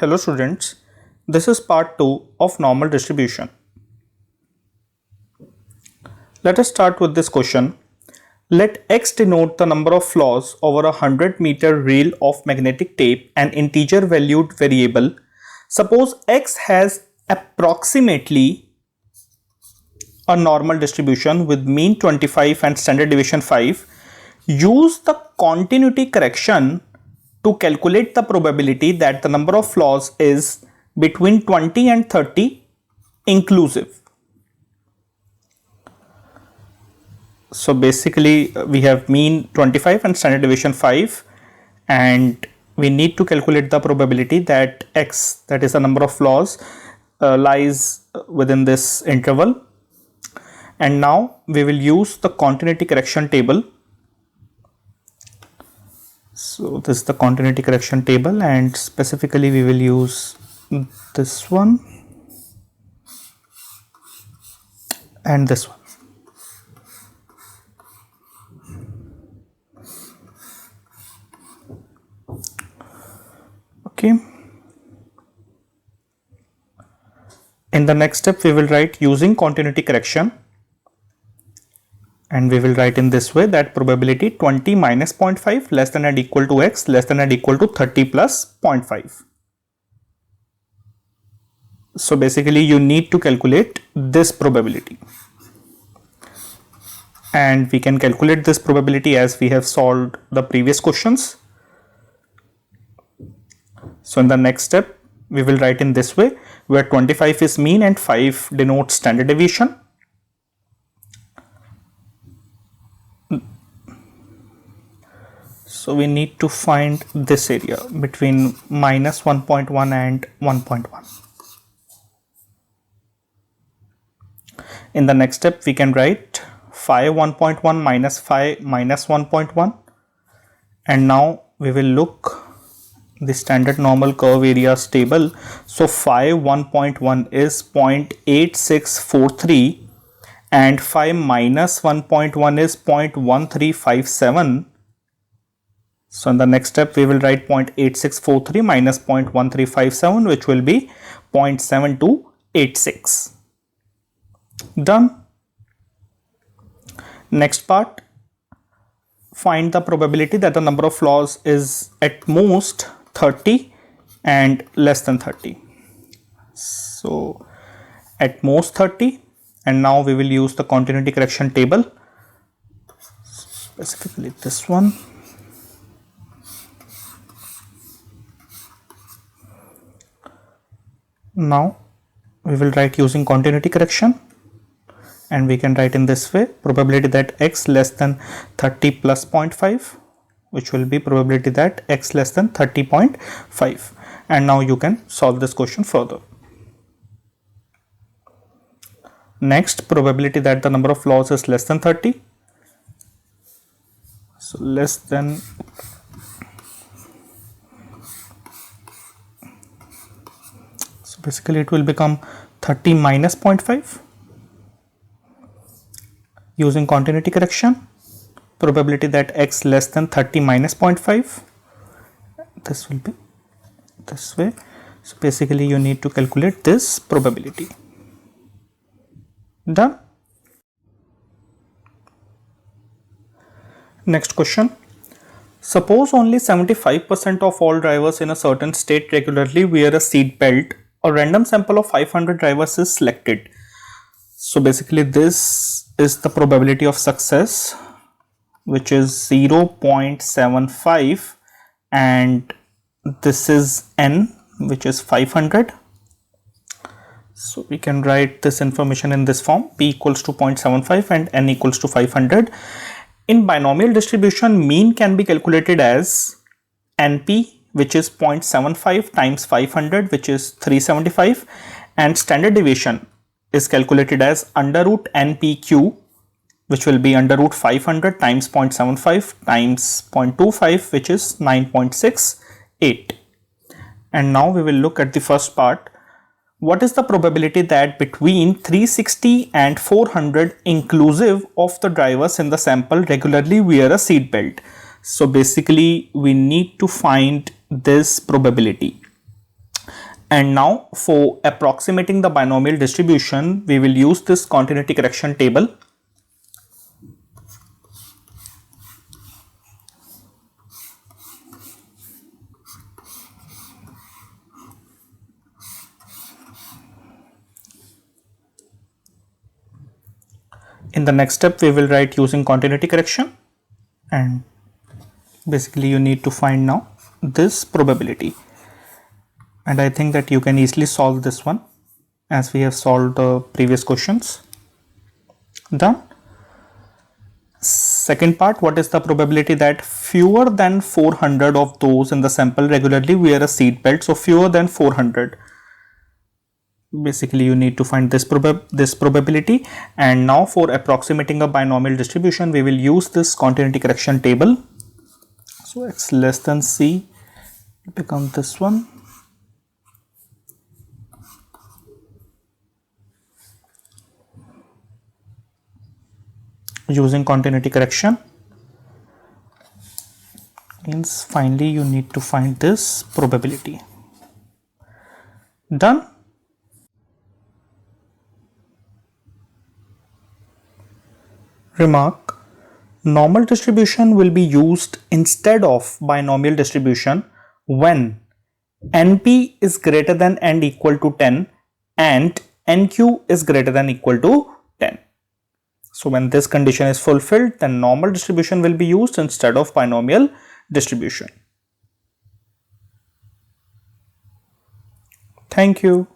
Hello students, this is part 2 of normal distribution. Let us start with this question. Let x denote the number of flaws over a 100-meter reel of magnetic tape, an integer valued variable. Suppose x has approximately a normal distribution with mean 25 and standard deviation 5. Use the continuity correction to calculate the probability that the number of flaws is between 20 and 30 inclusive. So basically we have mean 25 and standard deviation 5, and we need to calculate the probability that x, that is the number of flaws, lies within this interval. And now we will use the continuity correction table. So this is the continuity correction table, and specifically we will use this one and this one. Okay. In the next step we will write using continuity correction, and we will write in this way that probability 20 minus 0.5 less than or equal to x less than or equal to 30 plus 0.5. So basically you need to calculate this probability, and we can calculate this probability as we have solved the previous questions. So in the next step we will write in this way, where 25 is mean and 5 denotes standard deviation. So we need to find this area between minus 1.1 and 1.1. In the next step we can write phi 1.1 minus phi minus 1.1, and now we will look the standard normal curve areas table. So phi 1.1 is 0.8643 and phi minus 1.1 is 0.1357. So in the next step we will write 0.8643 minus 0.1357, which will be 0.7286. Done. Next part, find the probability that the number of flaws is at most 30 and less than 30. So at most 30, and now we will use the continuity correction table, specifically this one. Now we will write using continuity correction, and we can write in this way, probability that x less than 30 plus 0.5, which will be probability that x less than 30.5. And now you can solve this question further. Next, probability that the number of flaws is less than 30. So less than basically it will become 30 minus 0.5. Using continuity correction, probability that x less than 30 minus 0.5, this will be this way. So basically you need to calculate this probability. Done. Next question. Suppose only 75% of all drivers in a certain state regularly wear a seat belt. A random sample of 500 drivers is selected. So basically this is the probability of success, which is 0.75, and this is n, which is 500. So we can write this information in this form: p equals to 0.75 and n equals to 500. In binomial distribution, mean can be calculated as np, which is 0.75 times 500, which is 375, and standard deviation is calculated as under root npq, which will be under root 500 times 0.75 times 0.25, which is 9.68. And now we will look at the first part. What is the probability that between 360 and 400 inclusive of the drivers in the sample regularly wear a seat belt? So basically we need to find this probability. And now for approximating the binomial distribution, we will use this continuity correction table. In the next step, we will write using continuity correction, and basically you need to find now this probability, and I think that you can easily solve this one as we have solved the previous questions. Done. Second part, what is the probability that fewer than 400 of those in the sample regularly wear a seat belt? So fewer than 400. Basically you need to find this probability, and now for approximating a binomial distribution, we will use this continuity correction table. So x less than c become this one. Using continuity correction means finally you need to find this probability. Done. Remark: normal distribution will be used instead of binomial distribution when NP is greater than and equal to 10 and NQ is greater than equal to 10. So when this condition is fulfilled, then normal distribution will be used instead of binomial distribution. Thank you.